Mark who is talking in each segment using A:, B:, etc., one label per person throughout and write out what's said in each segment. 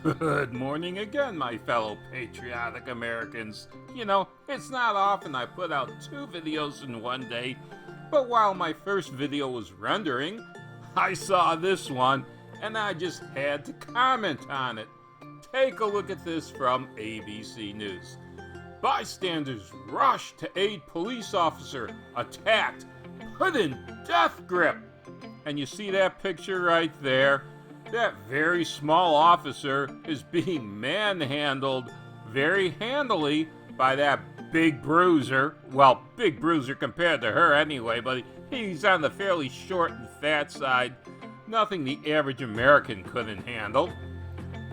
A: Good morning again, my fellow patriotic Americans. You know, it's not often I put out 2 videos in one day, but while my first video was rendering, I saw this one and I just had to comment on it. Take a look at this from ABC News. Bystanders rush to aid police officer attacked, put in death grip. And you see that picture right there? That very small officer is being manhandled very handily by that big bruiser. Well, big bruiser compared to her anyway, but he's on the fairly short and fat side. Nothing the average American couldn't handle.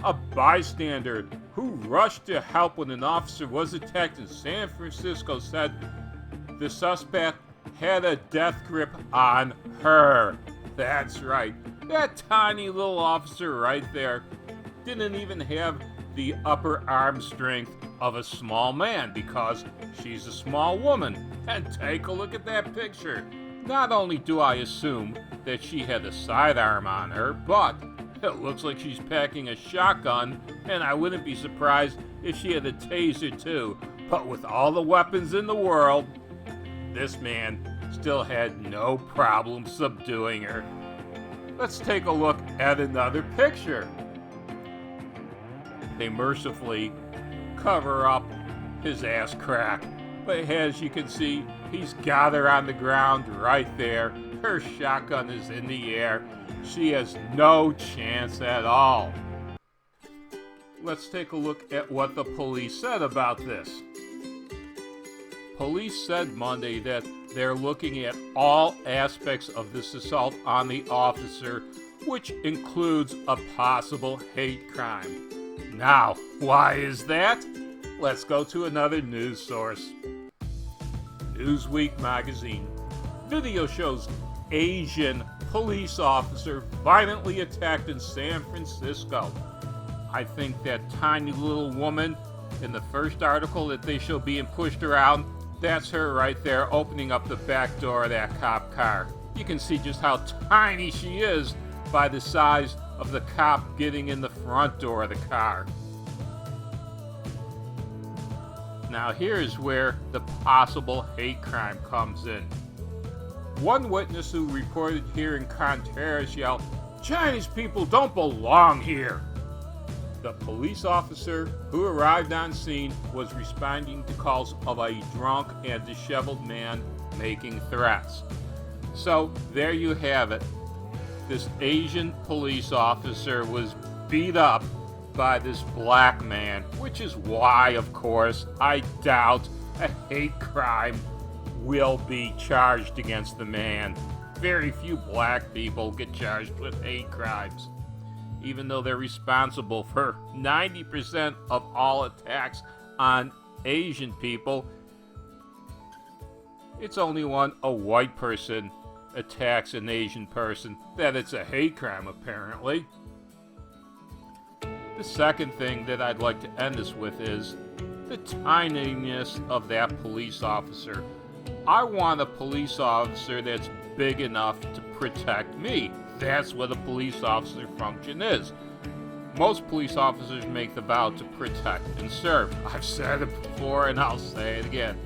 A: A bystander who rushed to help when an officer was attacked in San Francisco said the suspect had a death grip on her. That's right. That tiny little officer right there didn't even have the upper arm strength of a small man because she's a small woman. And take a look at that picture. Not only do I assume that she had a sidearm on her, but it looks like she's packing a shotgun, and I wouldn't be surprised if she had a taser too. But with all the weapons in the world, this man still had no problem subduing her. Let's take a look at another picture. They mercifully cover up his ass crack, but as you can see, he's got her on the ground right there. Her shotgun is in the air. She has no chance at all. Let's take a look at what the police said about this. Police said Monday that they're looking at all aspects of this assault on the officer, which includes a possible hate crime. Now, why is that? Let's go to another news source. Newsweek magazine. Video shows Asian police officer violently attacked in San Francisco. I think that tiny little woman in the first article that they show being pushed around, that's her right there opening up the back door of that cop car. You can see just how tiny she is by the size of the cop getting in the front door of the car. Now here's where the possible hate crime comes in. One witness who reported hearing Contreras yell, "Chinese people don't belong here." The police officer who arrived on scene was responding to calls of a drunk and disheveled man making threats. So there you have it. This Asian police officer was beat up by this black man, which is why, of course, I doubt a hate crime will be charged against the man. Very few black people get charged with hate crimes, even though they're responsible for 90% of all attacks on Asian people. It's only when a white person attacks an Asian person that it's a hate crime, apparently. The second thing that I'd like to end this with is the tininess of that police officer. I want a police officer that's big enough to protect me. That's what a police officer function is. Most police officers make the vow to protect and serve. I've said it before and I'll say it again.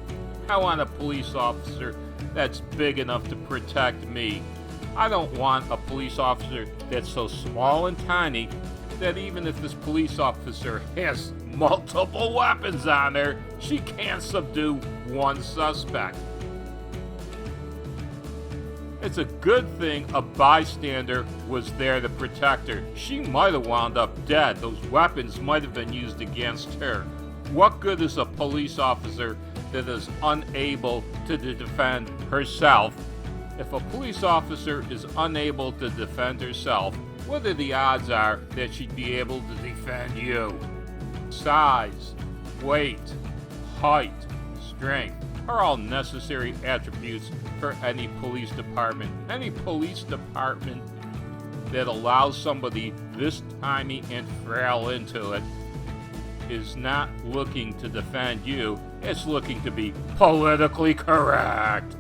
A: I want a police officer that's big enough to protect me. I don't want a police officer that's so small and tiny that even if this police officer has multiple weapons on her, she can't subdue one suspect. It's a good thing a bystander was there to protect her. She might have wound up dead. Those weapons might have been used against her. What good is a police officer that is unable to defend herself? If a police officer is unable to defend herself, what are the odds are that she'd be able to defend you? Size, weight, height, strength are all necessary attributes for any police department. Any police department that allows somebody this tiny and frail into it is not looking to defend you, it's looking to be politically correct.